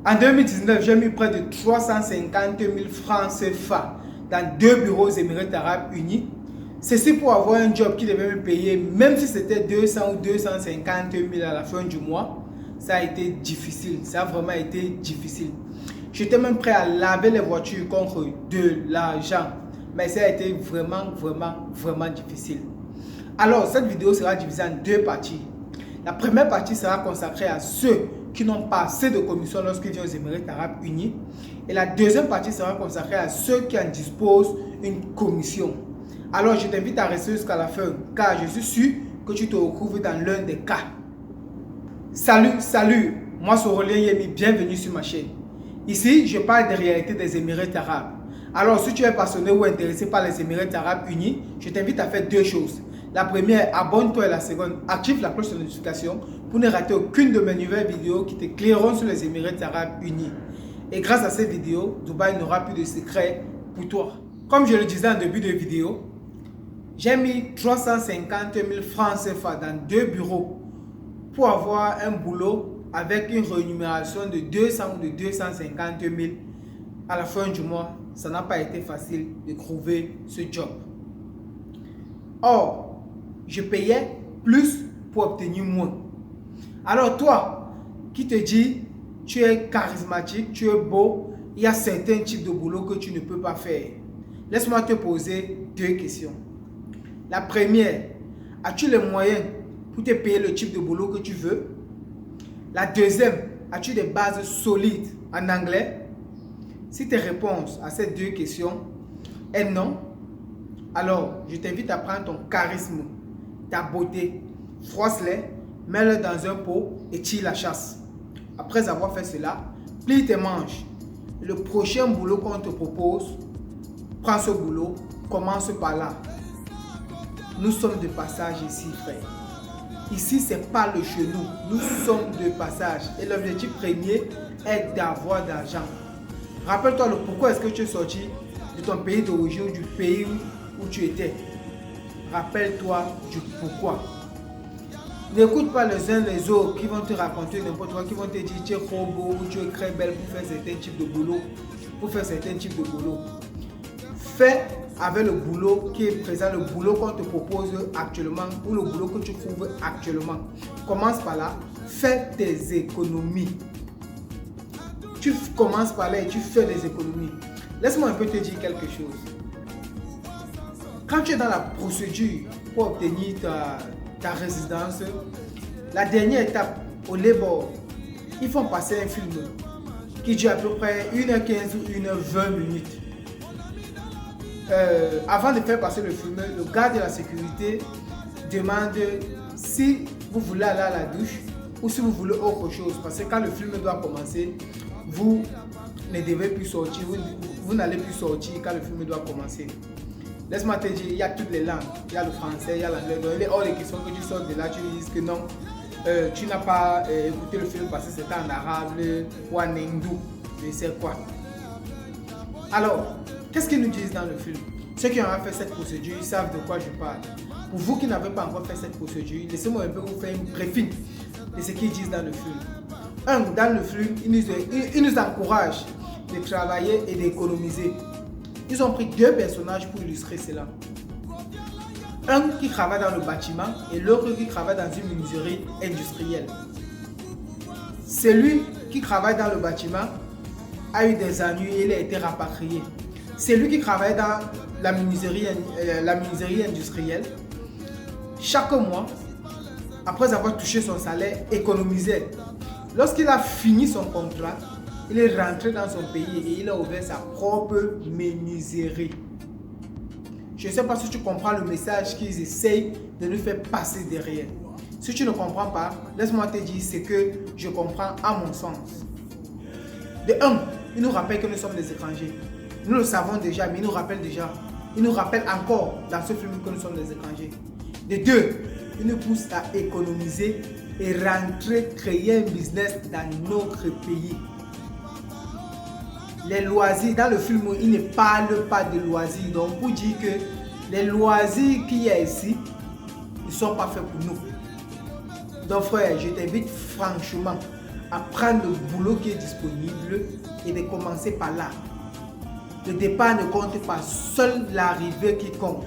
En 2019, j'ai mis près de 350 000 francs CFA dans 2 bureaux aux Émirats Arabes Unis. Ceci pour avoir un job qui devait me payer, même si c'était 200 ou 250 000 à la fin du mois. Ça a été difficile, ça a vraiment été difficile. J'étais même prêt à laver les voitures contre de l'argent. Mais ça a été vraiment difficile. Alors, cette vidéo sera divisée en 2 parties. La première partie sera consacrée à ceux qui n'ont pas assez de commission lorsqu'ils viennent aux Émirats Arabes Unis. Et la deuxième partie sera consacrée à ceux qui en disposent une commission. Alors, je t'invite à rester jusqu'à la fin, car je suis sûr que tu te retrouves dans l'un des cas. Salut, moi c'est Aurélien Yemi, bienvenue sur ma chaîne. Ici, je parle des réalités des Émirats Arabes. Alors, si tu es passionné ou intéressé par les Émirats Arabes Unis, je t'invite à faire 2 choses. La première, abonne-toi, et la seconde, active la cloche de notification pour ne rater aucune de mes nouvelles vidéos qui t'éclaireront sur les Émirats Arabes Unis. Et grâce à cette vidéo, Dubaï n'aura plus de secrets pour toi. Comme je le disais en début de vidéo, j'ai mis 350 000 francs CFA dans 2 bureaux pour avoir un boulot avec une rémunération de 200 ou de 250 000 à la fin du mois. Ça n'a pas été facile de trouver ce job. Or, je payais plus pour obtenir moins. Alors toi, qui te dis, tu es charismatique, tu es beau, il y a certains types de boulot que tu ne peux pas faire. Laisse-moi te poser 2 questions. La première, as-tu les moyens pour te payer le type de boulot que tu veux? La deuxième, as-tu des bases solides en anglais? Si tes réponses à ces 2 questions est non, alors je t'invite à prendre ton charisme, ta beauté, froisse-les, mets-les dans un pot et tire la chasse. Après avoir fait cela, plie tes manches. Le prochain boulot qu'on te propose, prends ce boulot, commence par là. Nous sommes de passage ici, frère. Ici, ce n'est pas le genou. Nous sommes de passage. Et l'objectif premier est d'avoir de l'argent. Rappelle-toi le pourquoi est-ce que tu es sorti de ton pays d'origine, du pays où tu étais. Rappelle-toi du pourquoi. N'écoute pas les uns les autres qui vont te raconter n'importe quoi, qui vont te dire tu es trop beau ou tu es très belle pour faire certains types de boulot. Fais avec le boulot qui est présent, le boulot qu'on te propose actuellement ou le boulot que tu trouves actuellement. Commence par là, fais tes économies. Tu commences par là et tu fais des économies. Laisse-moi un peu te dire quelque chose. Quand tu es dans la procédure pour obtenir ta résidence, la dernière étape au labor, ils font passer un film qui dure à peu près 1h15 ou 1h20 minutes. Avant de faire passer le film, le garde de la sécurité demande si vous voulez aller à la douche ou si vous voulez autre chose. Parce que quand le film doit commencer, vous ne devez plus sortir, vous n'allez plus sortir quand le film doit commencer. Laisse-moi te dire, il y a toutes les langues. Il y a le français, il y a l'anglais. Donc, il est hors de question que tu sortes de là, tu dises que non, tu n'as pas écouté le film parce que c'était en arabe ou en hindou, je sais quoi. Alors, qu'est-ce qu'ils nous disent dans le film? Ceux qui ont fait cette procédure, ils savent de quoi je parle. Pour vous qui n'avez pas encore fait cette procédure, laissez-moi un peu vous faire une briefing de ce qu'ils disent dans le film. Dans le film, ils nous encouragent de travailler et d'économiser. Ils ont pris 2 personnages pour illustrer cela. Un qui travaille dans le bâtiment et l'autre qui travaille dans une menuiserie industrielle. Celui qui travaille dans le bâtiment a eu des ennuis et il a été rapatrié. Celui qui travaille dans la menuiserie industrielle, chaque mois, après avoir touché son salaire, économisait. Lorsqu'il a fini son contrat, il est rentré dans son pays et il a ouvert sa propre menuiserie. Je ne sais pas si tu comprends le message qu'ils essayent de nous faire passer derrière. Si tu ne comprends pas, laisse-moi te dire ce que je comprends à mon sens. De 1, il nous rappelle que nous sommes des étrangers. Nous le savons déjà, mais il nous rappelle déjà. Il nous rappelle encore dans ce film que nous sommes des étrangers. De 2, il nous pousse à économiser et rentrer, créer un business dans notre pays. Les loisirs, dans le film, il ne parle pas de loisirs. Donc, pour dire que les loisirs qu'il y a ici ne sont pas faits pour nous. Donc, frère, je t'invite franchement à prendre le boulot qui est disponible et de commencer par là. Le départ ne compte pas, seule l'arrivée qui compte.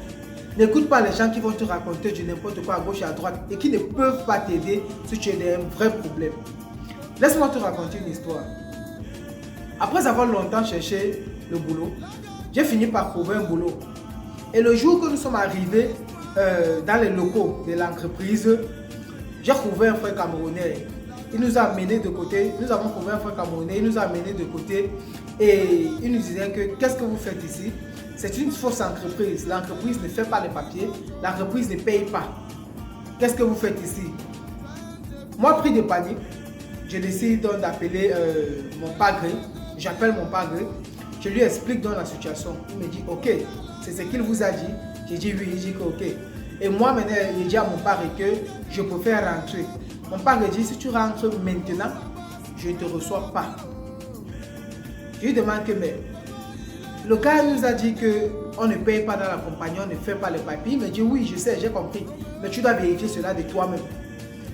N'écoute pas les gens qui vont te raconter du n'importe quoi à gauche et à droite et qui ne peuvent pas t'aider si tu as un vrai problème. Laisse-moi te raconter une histoire. Après avoir longtemps cherché le boulot, j'ai fini par trouver un boulot. Et le jour que nous sommes arrivés dans les locaux de l'entreprise, j'ai trouvé un frère camerounais. Il nous a amenés de côté. Nous avons trouvé un frère camerounais. Il nous a amenés de côté et il nous disait que qu'est-ce que vous faites ici? C'est une fausse entreprise. L'entreprise ne fait pas les papiers. L'entreprise ne paye pas. Qu'est-ce que vous faites ici? Moi, pris de panique, je décide donc d'appeler mon pagre. J'appelle mon pagre. Je lui explique donc la situation. Il me dit ok, c'est ce qu'il vous a dit. J'ai dit oui. Il dit que ok. Et moi maintenant, j'ai dit à mon pagre que je préfère rentrer. Mon pagre dit si tu rentres maintenant, je ne te reçois pas. Je lui demande que mais le gars nous a dit qu'on ne paye pas dans la compagnie, on ne fait pas les papiers. Il me dit oui, je sais, j'ai compris. Mais tu dois vérifier cela de toi-même.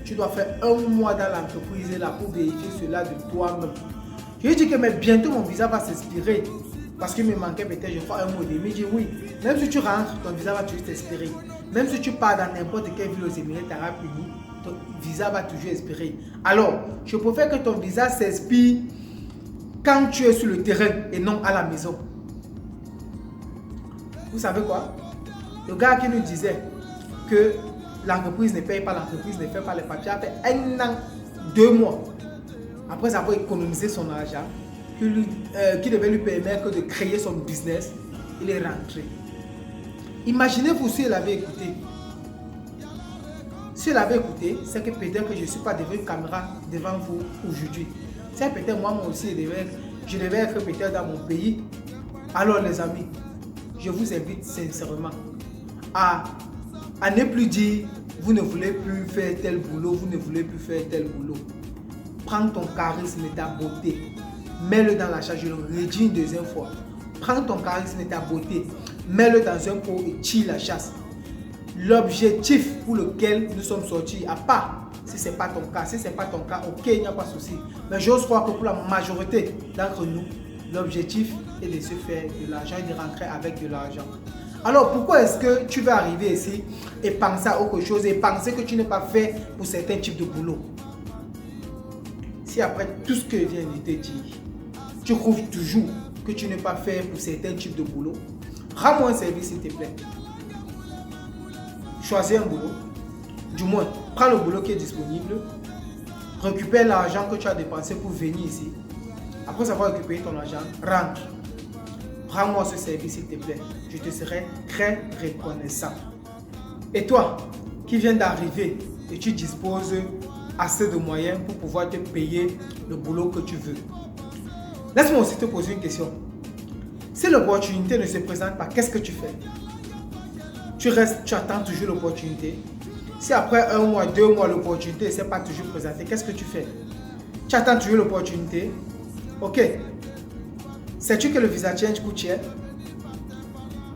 Tu dois faire un mois dans l'entreprise là pour vérifier cela de toi-même. Je lui dis que mais bientôt mon visa va s'expirer. Parce qu'il me manquait peut-être, je crois, un mois et demi. Il dit oui, même si tu rentres, ton visa va toujours s'expirer. Même si tu pars dans n'importe quelle ville aux Émirats Arabes Unis, ton visa va toujours expirer. Alors, je préfère que ton visa s'expire quand tu es sur le terrain et non à la maison. Vous savez quoi? Le gars qui nous disait que l'entreprise ne paye pas, l'entreprise ne fait pas les papiers, a fait 1 an, 2 mois, après avoir économisé son argent, qui devait lui permettre de créer son business, il est rentré. Imaginez-vous si il avait écouté. Si il avait écouté, c'est que peut-être que je ne suis pas devenu caméra devant vous aujourd'hui. C'est peut-être moi aussi, je devais être peut-être dans mon pays. Alors les amis, je vous invite sincèrement à ne plus dire vous ne voulez plus faire tel boulot, vous ne voulez plus faire tel boulot. Prends ton charisme et ta beauté, mets-le dans la charge, je le redis une deuxième fois. Prends ton charisme et ta beauté, mets-le dans un pot et tire la chasse. L'objectif pour lequel nous sommes sortis, à part si ce n'est pas ton cas, si ce n'est pas ton cas, ok, il n'y a pas de souci. Mais j'ose croire que pour la majorité d'entre nous, l'objectif est de se faire de l'argent et de rentrer avec de l'argent. Alors pourquoi est-ce que tu vas arriver ici et penser à autre chose et penser que tu n'es pas fait pour certains types de boulot? Si après tout ce que je viens de te dire, tu trouves toujours que tu n'es pas fait pour certains types de boulot, rends-moi un service s'il te plaît. Choisis un boulot, du moins prends le boulot qui est disponible, récupère l'argent que tu as dépensé pour venir ici. Après avoir récupéré ton argent, rentre. Rends-moi ce service s'il te plaît. Je te serai très reconnaissant. Et toi, qui viens d'arriver et tu disposes assez de moyens pour pouvoir te payer le boulot que tu veux. Laisse-moi aussi te poser une question. Si l'opportunité ne se présente pas, qu'est-ce que tu fais? Tu restes, tu attends toujours l'opportunité. Si après 1 mois, 2 mois, l'opportunité ne s'est pas toujours présentée, qu'est-ce que tu fais? Tu attends toujours l'opportunité. Ok. Sais-tu que le visa change coûte cher?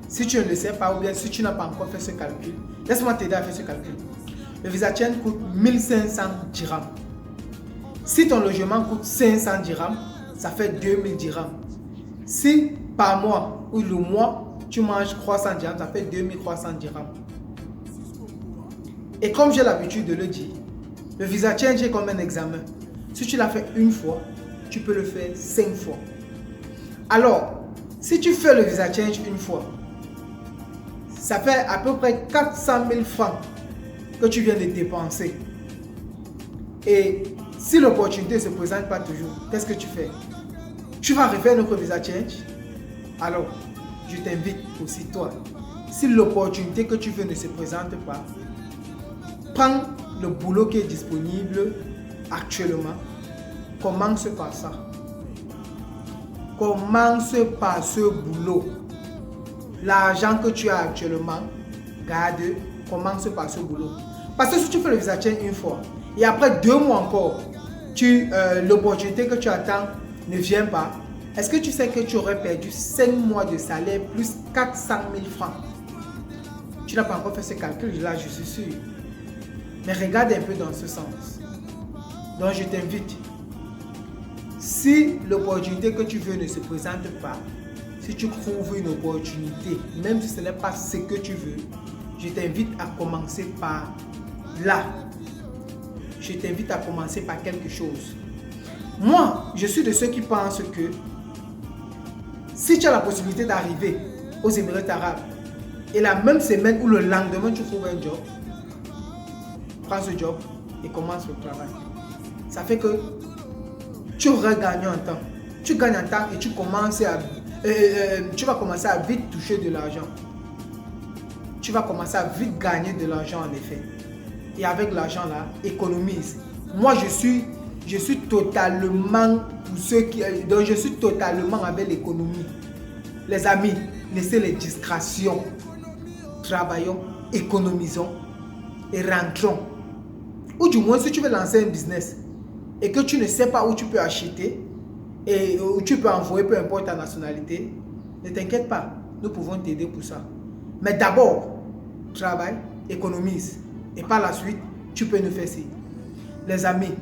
Si tu ne le sais pas ou bien si tu n'as pas encore fait ce calcul, laisse-moi t'aider à faire ce calcul. Le visa change coûte 1500 dirhams. Si ton logement coûte 500 dirhams, ça fait 2000 dirhams. Si par mois ou le mois, tu manges 300 dirhams, ça fait 2300 dirhams. Et comme j'ai l'habitude de le dire, le visa change est comme un examen. Si tu l'as fait une fois, tu peux le faire 5 fois. Alors, si tu fais le visa change une fois, ça fait à peu près 400 000 francs que tu viens de dépenser. Et si l'opportunité ne se présente pas toujours, qu'est-ce que tu fais? Tu vas refaire notre visa change? Alors, je t'invite aussi toi, si l'opportunité que tu veux ne se présente pas, prends le boulot qui est disponible actuellement, commence par ça. Commence par ce boulot. L'argent que tu as actuellement, garde, commence par ce boulot. Parce que si tu fais le visa change une fois, et après 2 mois encore, l'opportunité que tu attends ne vient pas, est-ce que tu sais que tu aurais perdu 5 mois de salaire plus 400 000 francs? Tu n'as pas encore fait ce calcul là, je suis sûr. Mais regarde un peu dans ce sens. Donc je t'invite Si l'opportunité que tu veux ne se présente pas, si tu trouves une opportunité, même si ce n'est pas ce que tu veux, je t'invite à commencer par là. Je t'invite à commencer par quelque chose. Moi, je suis de ceux qui pensent que si tu as la possibilité d'arriver aux Émirats arabes et la même semaine ou le lendemain tu trouves un job, prends ce job et commence le travail. Ça fait que tu regagnes en temps. Tu gagnes en temps et tu vas commencer à vite toucher de l'argent. Tu vas commencer à vite gagner de l'argent en effet. Et avec l'argent là, économise. Moi je suis totalement pour ceux qui... Donc je suis totalement avec l'économie. Les amis, laissez les distractions. Travaillons, économisons et rentrons. Ou du moins si tu veux lancer un business et que tu ne sais pas où tu peux acheter et où tu peux envoyer, peu importe ta nationalité, ne t'inquiète pas, nous pouvons t'aider pour ça. Mais d'abord, travaille, économise et par la suite, tu peux nous faire ci. Les amis,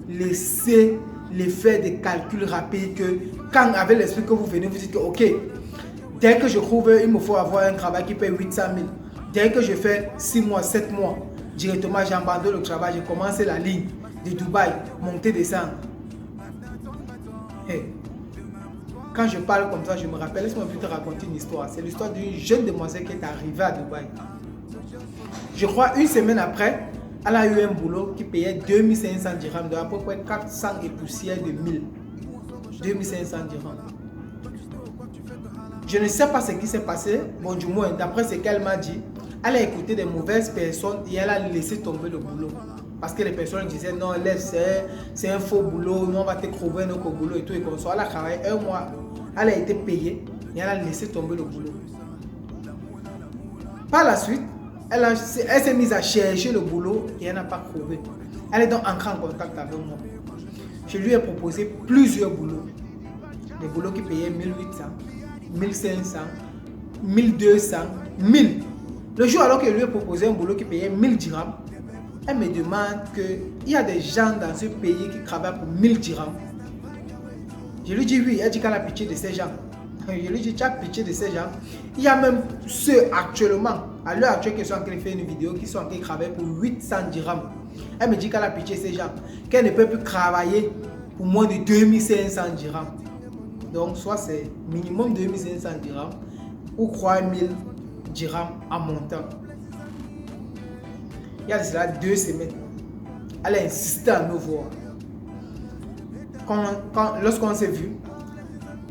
laissez les faire des calculs rapides que quand avec l'esprit que vous venez, vous dites que ok, dès que je trouve, il me faut avoir un travail qui paye 800 000. Dès que je fais 6 mois, 7 mois, directement j'abandonne le travail, je commence la ligne de Dubaï, monter, descendre. Hey. Quand je parle comme ça, je me rappelle, laisse-moi te raconter une histoire. C'est l'histoire d'une jeune demoiselle qui est arrivée à Dubaï. Je crois une semaine après, elle a eu un boulot qui payait 2500 dirhams, de à peu près 400 et poussière de 1000. 2500 dirhams. Je ne sais pas ce qui s'est passé, bon du moins d'après ce qu'elle m'a dit, elle a écouté des mauvaises personnes et elle a laissé tomber le boulot. Parce que les personnes disaient non, laisse, c'est un faux boulot, nous on va te trouver notre boulot et tout et comme ça. Elle a travaillé un mois, elle a été payée et elle a laissé tomber le boulot. Par la suite, elle s'est mise à chercher le boulot et elle n'a pas trouvé. Elle est donc entrée en contact avec moi. Je lui ai proposé plusieurs boulots. Des boulots qui payaient 1800, 1500, 1200, 1000. Le jour alors que je lui ai proposé un boulot qui payait 1000 dirhams, elle me demande qu'il y a des gens dans ce pays qui travaillent pour 1000 dirhams. Je lui dis oui, elle dit qu'elle a pitié de ces gens. Je lui dis tu as pitié de ces gens. Il y a même ceux actuellement, à l'heure actuelle qui sont en train de faire une vidéo, qui sont en train de travailler pour 800 dirhams. Elle me dit qu'elle a pitié de ces gens, qu'elle ne peut plus travailler pour moins de 2500 dirhams. Donc soit c'est minimum 2500 dirhams ou 3000 dirhams en montant. Il y a cela 2 semaines. Elle a insisté à me voir. Lorsqu'on s'est vu,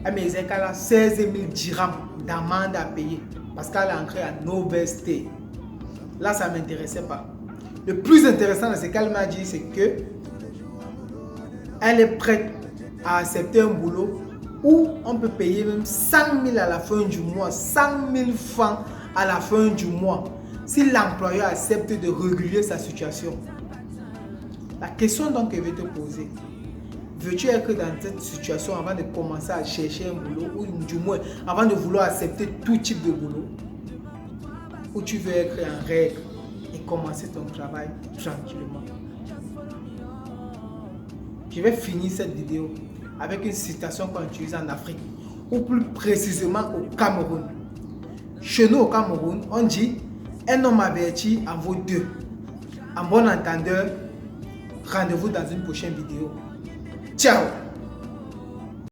elle me disait qu'elle a 16 000 dirhams d'amende à payer parce qu'elle est entrée à Noveste. Là, ça ne m'intéressait pas. Le plus intéressant de ce qu'elle m'a dit, c'est que elle est prête à accepter un boulot où on peut payer même 100 000 à la fin du mois, 100 000 francs à la fin du mois, si l'employeur accepte de réguler sa situation. La question donc que je vais te poser, veux-tu être dans cette situation avant de commencer à chercher un boulot ou du moins avant de vouloir accepter tout type de boulot? Ou tu veux être en règle et commencer ton travail tranquillement? Je vais finir cette vidéo avec une citation qu'on utilise en Afrique ou plus précisément au Cameroun. Chez nous au Cameroun, on dit un homme averti en vaut 2. En bon entendeur, rendez-vous dans une prochaine vidéo. Ciao!